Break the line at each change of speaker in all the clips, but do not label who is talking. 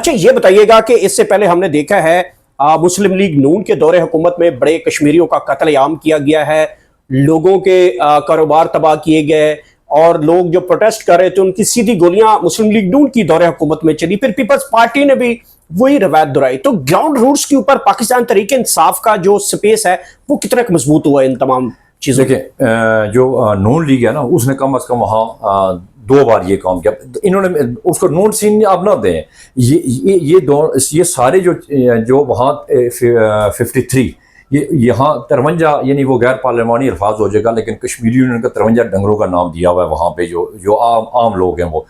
अच्छा ये बताइएगा कि इससे पहले हमने देखा है मुस्लिम लीग नून के दौरे हुकूमत में बड़े कश्मीरियों का कत्लेआम किया गया है, लोगों के कारोबार तबाह किए गए और लोग जो प्रोटेस्ट कर रहे थे उनकी सीधी गोलियां मुस्लिम लीग नून की दौरे हुकूमत में चली। फिर पीपल्स पार्टी ने भी वही रवायत दोहराई। तो ग्राउंड रूट्स के ऊपर पाकिस्तान तरीके इंसाफ का जो स्पेस है वो कितना मजबूत हुआ इन तमाम चीजों के?
जो नून लीग है ना, उसने कम अज कम वहाँ 2 बार ये काम किया। इन्होंने उसको नोट सीन आप ना दें, ये सारे जो वहाँ 53 ये यहाँ 53 यानी वो गैर पार्लिमानी अल्फाज हो जाएगा, लेकिन कश्मीरी यूनियन का 53 डंगरों का नाम दिया हुआ है वहाँ पे। जो आम लोग हैं, वो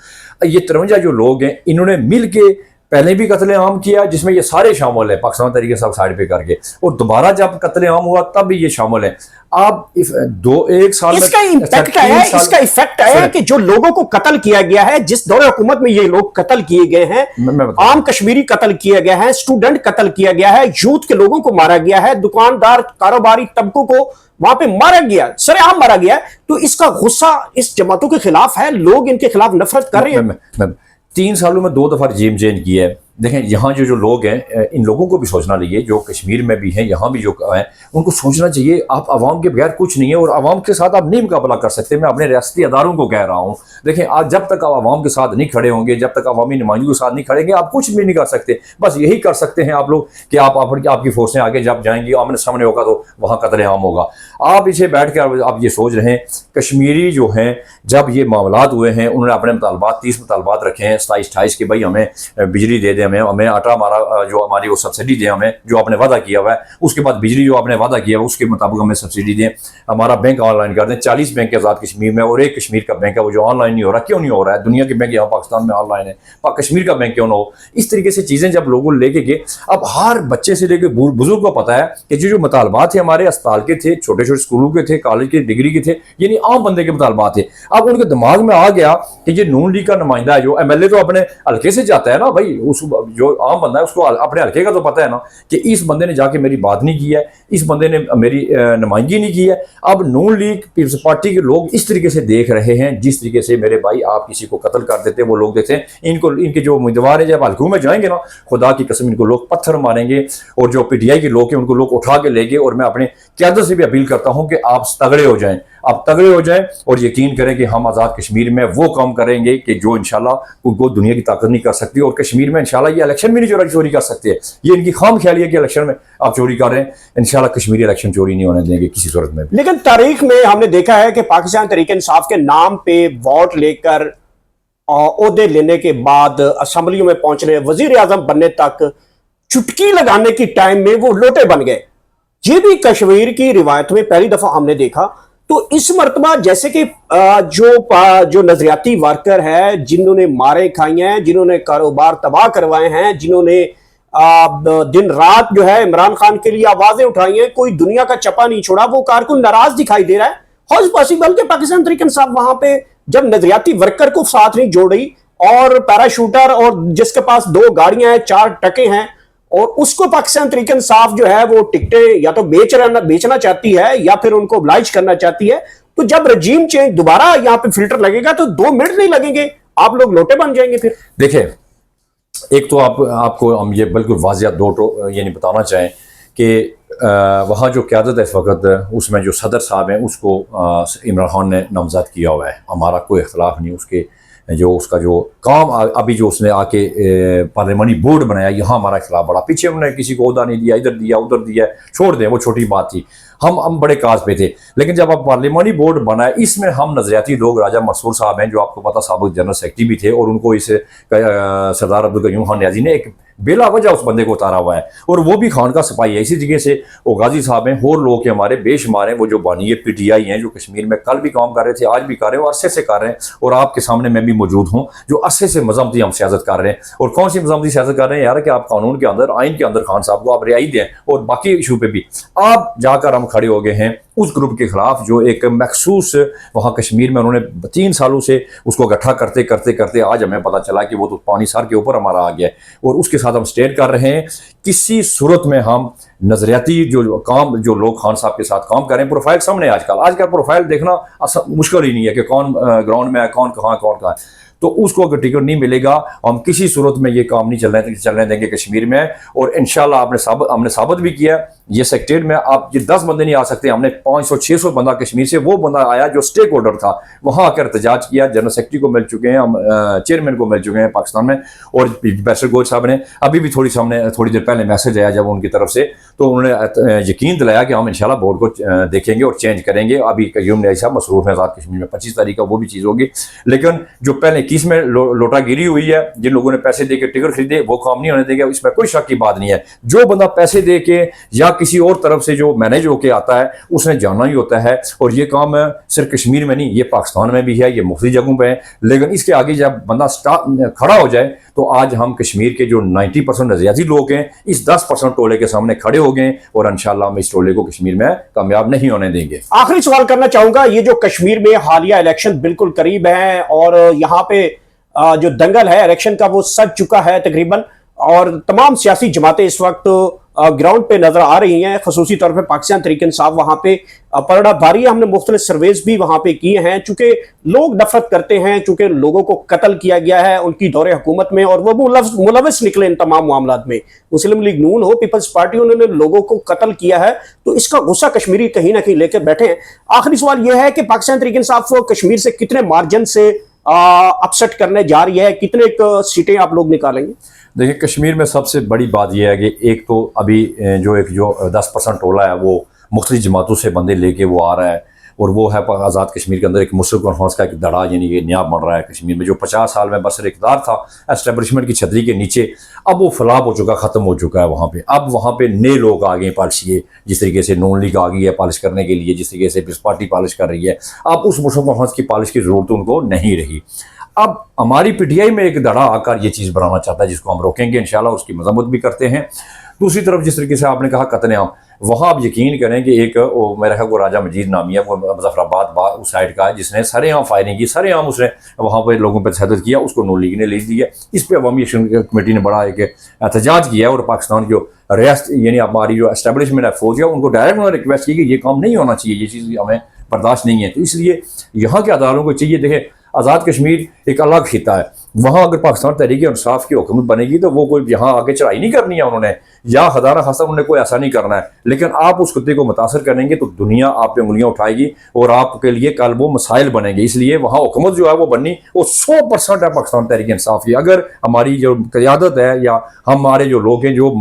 ये 53 जो लोग हैं, इन्होंने मिल के पहले भी कत्लेआम किया जिसमें ये सारे शामिल हैं, पाकिस्तान तरीके सब साइड पे करके, और दोबारा जब कत्लेआम हुआ तब भी ये शामिल हैं। आप एक साल
इसका इम्पैक्ट आया, इसका इफेक्ट आया कि जो लोगों को कत्ल किया गया है, जिस दौरे हुकूमत में ये लोग कत्ल किए गए हैं, आम कश्मीरी कत्ल किया गया है, स्टूडेंट कत्ल किया गया है, यूथ के लोगों को मारा गया है, दुकानदार कारोबारी तबकों को वहां पे मारा गया, सरेआम मारा गया। तो इसका गुस्सा इस जमातों के खिलाफ है, लोग इनके खिलाफ नफरत कर रहे हैं।
3 सालों में 2 दफा रजीम चेंज किया है। देखें, यहाँ जो लोग हैं, इन लोगों को भी सोचना चाहिए, जो कश्मीर में भी हैं, यहाँ भी जो हैं, उनको सोचना चाहिए आप आवाम के बगैर कुछ नहीं है और आवाम के साथ आप नहीं मुकाबला कर सकते। मैं अपने रियासती अदारों को कह रहा हूँ, देखें, आज जब तक आप आवाम के साथ नहीं खड़े होंगे, जब तक अवामी नुमाइंदों के साथ नहीं खड़ेंगे, आप कुछ भी नहीं कर सकते। बस यही कर सकते हैं आप लोग कि आपकी फोर्सें आगे जब जाएंगी, आमने सामने होगा तो वहाँ कत्लेआम होगा। आप इसे बैठ कर आप ये सोच रहे हैं, कश्मीरी जो हैं, जब ये मामलात हुए हैं, उन्होंने अपने मुतालबात 30 मुतालबात रखे हैं, 27-28 के, भाई हमें बिजली दे दें, हमें आटा हमारा जो हमारी वो सब्सिडी दें, हमें जो आपने वादा किया हुआ है, उसके बाद बिजली जो आपने वादा किया है उसके मुताबिक हमें सब्सिडी दें, हमारा बैंक ऑनलाइन कर दें। 40 बैंक आज़ाद कश्मीर में और एक कश्मीर का बैंक है वो जो ऑनलाइन नहीं हो रहा। क्यों नहीं हो रहा है? दुनिया के बैंक यहाँ पाकिस्तान में ऑनलाइन है, कश्मीर का बैंक क्यों ना हो? इस तरीके से चीज़ें जब लोगों लेके गए, अब हर बच्चे से लेकर बुजुर्ग को पता है कि जो मुतालबात थे हमारे अस्पताल के थे, छोटे छोटे स्कूलों के थे, कॉलेज के, डिग्री के थे, यानी आम बंदे के मुतालबात थे। अब उनके दिमाग में आ गया कि ये नून लीग का नुमाइंदा है, जो MLA तो अपने हल्के से जाता है ना भाई, उस जो आम बंदा है उसको अपने हल्के का तो पता है ना कि इस बंदे ने जाके मेरी बात नहीं की है, इस बंदे ने मेरी नुमाइंदगी नहीं की है। अब नून लीग पीपल्स पार्टी के लोग इस तरीके से देख रहे हैं, जिस तरीके से मेरे भाई आप किसी को कत्ल कर देते हैं, वो लोग देखते हैं इनके जो उम्मीदवार है जब हल्कों में जाएंगे ना, खुदा की कसम इनको लोग पत्थर मारेंगे, और जो PTI के लोग हैं उनको लोग उठा के लेंगे। और मैं अपने क़यादत से भी अपील करता हूं कि आप तगड़े हो जाएं, आप तगड़े हो जाएं और यकीन करें कि हम आज़ाद कश्मीर में वो काम करेंगे कि जो इंशाल्लाह उनको दुनिया की ताकत नहीं कर सकती, और कश्मीर में इंशाल्लाह ये इलेक्शन भी नहीं चोरी कर सकते। ये इनकी खाम ख्याली है कि इलेक्शन में आप चोरी कर रहे हैं, इंशाल्लाह कश्मीरी इलेक्शन चोरी नहीं होने देंगे किसी सूरत में।
लेकिन तारीख में हमने देखा है कि पाकिस्तान तरीके इंसाफ के नाम पे वोट लेकर ओहदे लेने के बाद असम्बलियों में पहुंचने, वजीर आजम बनने तक चुटकी लगाने की टाइम में वो लोटे बन गए। ये भी कश्मीर की रिवायत में पहली दफा हमने देखा। तो इस मर्तबा जैसे कि जो नजरियाती वर्कर है, जिन्होंने मारे खाई हैं, जिन्होंने कारोबार तबाह करवाए हैं, जिन्होंने दिन रात जो है इमरान खान के लिए आवाजें उठाई हैं, कोई दुनिया का चपा नहीं छोड़ा, वो कारकुन नाराज दिखाई दे रहा है। हाउ इज पॉसिबल कि पाकिस्तान तरीके इंसाफ वहां पे जब नजरियाती वर्कर को साथ नहीं जोड़ रही, और पैराशूटर और जिसके पास 2 गाड़ियां हैं, 4 टके हैं, और उसको पाकिस्तान तरीके इंसाफ जो है वो टिकटें या तो बेचना चाहती है या फिर उनको ऑब्लाइज करना चाहती है। तो जब रजीम चेंज दोबारा यहाँ पे फिल्टर लगेगा तो 2 मिनट नहीं लगेंगे, आप लोग लोटे बन जाएंगे। फिर
देखिए, एक तो आपको हम ये बिल्कुल वाजिया 2 यानी बताना चाहें कि वहाँ जो क़यादत है इस वक्त, उसमें जो सदर साहब हैं उसको इमरान खान ने नामज़द किया हुआ है। हमारा कोई इख्तलाफ नहीं, उसका जो काम अभी जो उसने आके पार्लिमानी बोर्ड बनाया, यहाँ हमारा खिलाफ बड़ा। पीछे उन्होंने किसी को ओहदा नहीं दिया, इधर दिया उधर दिया, छोड़ दें, वो छोटी बात थी। हम बड़े काज पे थे। लेकिन जब आप पार्लिमानी बोर्ड बनाए, इसमें हम नजरियाती लोग, राजा मंसूर साहब हैं जो आपको पता साबिक जनरल सेक्रेटरी भी थे, और उनको इस सरदार अब्दुल कयूम खान नियाज़ी ने एक बेला वजह उस बंदे को उतारा हुआ है, और वो भी खान का सिपाही है। इसी जगह से वो गाजी साहब हैं, और लोग के हमारे बेशुमार हैं, वो जो बानी PTI हैं, जो कश्मीर में कल भी काम कर रहे थे, आज भी कर रहे हैं, और अरसे से कर रहे हैं, और आपके सामने मैं भी मौजूद हूँ, जो अरसे से मजहमती हम सियासत कर रहे हैं। और कौन सी मजहमती सियासत कर रहे हैं यार, कि आप कानून के अंदर, आइन के अंदर खान साहब को आप रिहाई दें, और बाकी इशू पे भी आप जाकर हम खड़े हो गए हैं उस ग्रुप के खिलाफ जो एक मखसूस वहाँ कश्मीर में उन्होंने 3 सालों से उसको इकट्ठा करते करते करते आज हमें पता चला कि वो तो पानी सर के ऊपर हमारा आ गया है, और उसके साथ हम स्टेट कर रहे हैं। किसी सूरत में हम नजरियाती जो लोग खान साहब के साथ काम करें, प्रोफाइल सामने आजकल प्रोफाइल देखना मुश्किल ही नहीं है कि कौन ग्राउंड में है, कौन कहाँ है। तो उसको अगर टिकट नहीं मिलेगा हम किसी सूरत में ये काम नहीं चलने देंगे कश्मीर में। और इंशाल्लाह हमने साबित भी किया ये सेक्रेटरीट में आप ये 10 बंदे नहीं आ सकते, हमने 500-600 बंदा कश्मीर से वो बंदा आया जो स्टेक होल्डर था, वहां आकर एहतजाज किया। जनरल सेक्रेटरी को मिल चुके हैं, हम चेयरमैन को मिल चुके हैं पाकिस्तान में, और बैरिस्टर गोयल साहब ने अभी भी थोड़ी देर पहले मैसेज आया जब उनकी तरफ से, तो उन्होंने यकीन दिलाया कि हम इंशाल्लाह बोर्ड को देखेंगे और चेंज करेंगे। अभी कयूम न्याजी साहब मसरूफ है आज़ाद कश्मीर में, 25 तारीख का वो भी चीज़ होगी। लेकिन जो पहले 21 में लोटागिरी हुई है, जिन लोगों ने पैसे दे के टिकट खरीदे, वो काम नहीं होने देंगे, इसमें कोई शक की बात नहीं है। जो बंदा पैसे दे के या किसी और तरफ से जो मैनेज होके आता है उसने जाना ही होता है। और ये काम सिर्फ कश्मीर में नहीं, ये पाकिस्तान में भी है, ये मुख्तलिफ जगहों पे है। लेकिन इसके आगे जब बंदा खड़ा हो जाए तो आज हम कश्मीर के जो 90% नजरियाती लोग हैं इस 10% टोले के सामने खड़े हो गए, और इंशाल्लाह हम इस टोले को कश्मीर में कामयाब नहीं होने देंगे।
आखिरी सवाल करना चाहूंगा, ये जो कश्मीर में हालिया इलेक्शन बिल्कुल करीब है और यहाँ पे जो दंगल है इलेक्शन का वो सज चुका है तकरीबन, और तमाम सियासी जमातें इस वक्त ग्राउंड पे नजर आ रही हैं, खसूसी तौर पे पाकिस्तान तहरीक इंसाफ वहां पे पलड़ा भारी है। हमने मुख्तलिफ सर्वेज भी वहां पे किए हैं, चूंकि लोग नफरत करते हैं, चूंकि लोगों को कत्ल किया गया है उनकी दौरे हुकूमत में, और वो मुलविस निकले इन तमाम मामलात में। मुस्लिम लीग नून हो, पीपल्स पार्टी, उन्होंने लोगों को कत्ल किया है, तो इसका गुस्सा कश्मीरी कहीं ना कहीं लेकर बैठे हैं। आखिरी सवाल यह है कि पाकिस्तान तहरीक इंसाफ कश्मीर से कितने मार्जिन से अपसेट करने जा रही है, कितने सीटें आप लोग निकालेंगे?
देखिए, कश्मीर में सबसे बड़ी बात यह है कि एक तो अभी जो 10% टोला है वो मुख्तलिफ जमातों से बंदे लेके वो आ रहा है, और वो है आज़ाद कश्मीर के अंदर एक मुस्लिम कॉन्फ्रेंस का एक दड़ा यानी कि नया बन रहा है कश्मीर में। जो 50 साल में बसर इक़्तिदार था एस्टेब्लिशमेंट की छतरी के नीचे, अब वो फलाब हो चुका, ख़त्म हो चुका है वहाँ पे। अब वहाँ पे नए लोग आ गए पॉलिसी, जिस तरीके से नून लीग आ गई है पॉलिश करने के लिए, जिस तरीके से पीपल्स पार्टी पॉलिश कर रही है, अब उस मुस्लिम कॉन्फ्रेंस की पॉलिश की ज़रूरत उनको नहीं रही। अब हमारी पीटीआई में एक दड़ा आकर ये चीज़ बनाना चाहता है, जिसको हम रोकेंगे इंशाल्लाह, उसकी मजम्मत भी करते हैं। दूसरी तरफ जिस तरीके से आपने कहा कत्लेआम, वहाँ आप यकीन करें कि एक मेरा ख्याल वो राजा मजीद नामी है, वो मुजफ्फराबाद उस साइड का है, जिसने सरेआम फायरिंग की, सरेआम उसने वहाँ पर लोगों पर तशद्दुद किया, उसको नून लीग ने ले दिया। इस पर अवामी एक्शन कमेटी ने बड़ा एक एहतजाज किया, और पाकिस्तान की जो रियासत यानी हमारी जो एस्टेब्लिशमेंट है फौज है, उनको डायरेक्ट उन्होंने रिक्वेस्ट की कि ये काम नहीं होना चाहिए, ये चीज़ हमें बर्दाश्त नहीं है। तो इसलिए यहाँ के अदालों को चाहिए, देखें आज़ाद कश्मीर एक अलग खिता है, वहाँ अगर पाकिस्तान तहरीक इंसाफ की हुकूमत बनेगी तो वो कोई यहाँ आके चढ़ाई नहीं करनी है उन्होंने, या खदाना खासा उन्होंने कोई ऐसा नहीं करना है। लेकिन आप उस खत्ते को मुतासर करेंगे तो दुनिया आप पे उंगलियाँ उठाएगी, और आपके लिए कल वो मसाइल बनेंगे। इसलिए वहाँ हुकूमत जो है वो बननी वो 100% है पाकिस्तान तहरीक इंसाफ की। अगर हमारी जो क़यादत है या हमारे जो लोग हैं जो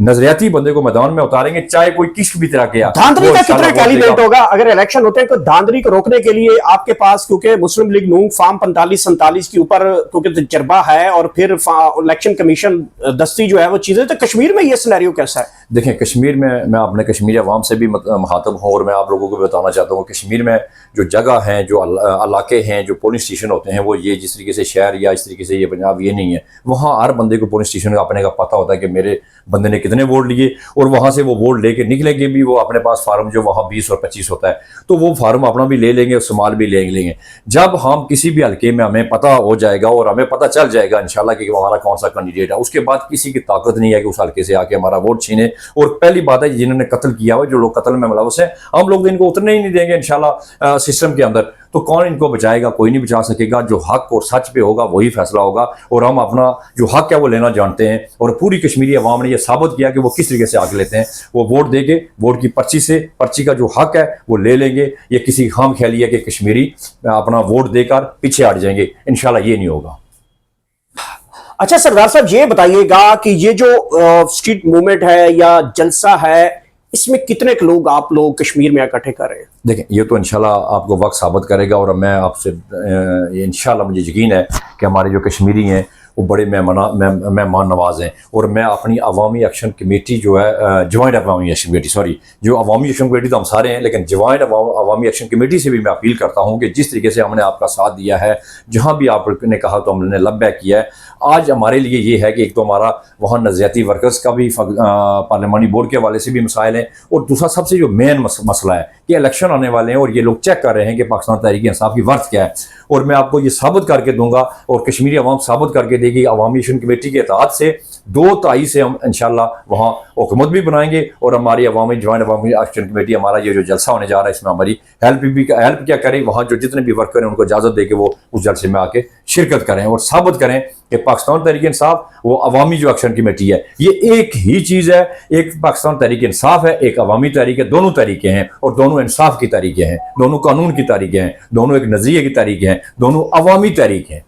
नजरियाती बंदे को मैदान में उतारेंगे, चाहे कोई किसी भी तरह के,
धांधली का कितना कैलिब्रेट होगा अगर इलेक्शन होते हैं? तो धांधली को रोकने के लिए आपके पास, क्योंकि मुस्लिम लीग नून फार्म 45-47 के ऊपर क्योंकि तजर्बा है, और फिर इलेक्शन कमीशन दस्ती जो है वो चीजें, तो कश्मीर में ये सिनेरियो कैसा है?
देखें, कश्मीर में मैं अपने कश्मीरी अवाम से भी मुखातब हूँ, और मैं आप लोगों को बताना चाहता हूँ कश्मीर में जो जगह हैं, जो इलाके हैं, जो पोलिंग स्टेशन होते हैं, वो ये जिस तरीके से शहर या इस तरीके से ये पंजाब ये नहीं है। वहाँ हर बंदे को पोलिंग स्टेशन का अपने का पता होता है कि मेरे बंदे ने कितने वोट लिए, और वहाँ से वो वोट लेके निकलेंगे भी, वो अपने पास फार्म जो वहाँ 20 और 25 होता है, तो वो फार्म अपना भी ले लेंगे और संभाल भी ले लेंगे। जब हम किसी भी हल्के में हमें पता हो जाएगा और हमें पता चल जाएगा इंशाल्लाह कि हमारा कौन सा कैंडिडेट है, उसके बाद किसी की ताकत नहीं है कि उस हल्के से आके हमारा वोट छीने। और पहली बात है, जिन्होंने कत्ल किया हुआ, जो लोग कत्ल में मुलव्वस हैं, हम लोग इनको उतरने ही नहीं देंगे इंशाल्लाह सिस्टम के अंदर। तो कौन इनको बचाएगा? कोई नहीं बचा सकेगा। जो हक और सच पे होगा वही फैसला होगा, और हम अपना जो हक है वो लेना जानते हैं, और पूरी कश्मीरी अवाम ने यह साबित किया कि वो किस तरीके से आगे लेते हैं। वो वोट देके वोट की पर्ची का जो हक है वो ले लेंगे। ये किसी खाम ख्याली है कि कश्मीरी अपना वोट देकर पीछे हट जाएंगे, इंशाल्लाह ये नहीं होगा।
अच्छा सरदार साहब, ये बताइएगा कि ये जो स्ट्रीट मूवमेंट है या जलसा है, इसमें कितने लोग आप लोग कश्मीर में इकट्ठे कर रहे हैं?
देखें, ये तो इंशाल्लाह आपको वक्त साबित करेगा, और मैं आपसे इंशाल्लाह मुझे यकीन है कि हमारे जो कश्मीरी हैं वो बड़े मेहमान नवाज हैं। और मैं अपनी अवामी एक्शन कमेटी जो है, जॉइंट अवामी एक्शन कमेटी, जो अवामी एक्शन कमेटी तो हम सारे हैं, लेकिन जॉइंट अवामी एक्शन कमेटी से भी मैं अपील करता हूँ कि जिस तरीके से हमने आपका साथ दिया है, जहाँ भी आपने कहा तो हमने लब्बैक किया है। आज हमारे लिए ये है कि एक तो हमारा वहाँ नज़रियाती वर्कर्स का भी पार्लियामानी बोर्ड के हवाले से भी मसाइल हैं, और दूसरा सबसे जो मेन मसला है कि इलेक्शन आने वाले हैं, और ये लोग चेक कर रहे हैं कि पाकिस्तान तहरीक इंसाफ की वर्थ क्या है। और मैं आपको ये साबित करके दूंगा, और कश्मीरी अवाम साबित करके देगी, अवामी एक्शन कमेटी के तहत से 2-2.5 से हम इंशाल्लाह वहाँ हुकूमत भी बनाएंगे और हमारी अवामी जॉइंट अवामी एक्शन कमेटी, हमारा ये जो जलसा होने जा रहा है, इसमें हमारी हेल्प क्या करें, वहाँ जो जितने भी वर्कर हैं उनको इजाज़त दे के वो उस जलसे में आके शिरकत करें और साबित करें कि पाकिस्तान तहरीक इंसाफ वो अवामी जो एक्शन कमेटी है, ये एक ही चीज़ है। एक पाकिस्तान तहरीक इंसाफ है, एक अवामी तहरीक है, दोनों तरीके हैं और दोनों इंसाफ की तहरीकें हैं, दोनों कानून की तहरीकें हैं, दोनों एक नज़रिए की तहरीकें हैं, दोनों अवामी तहरीक हैं।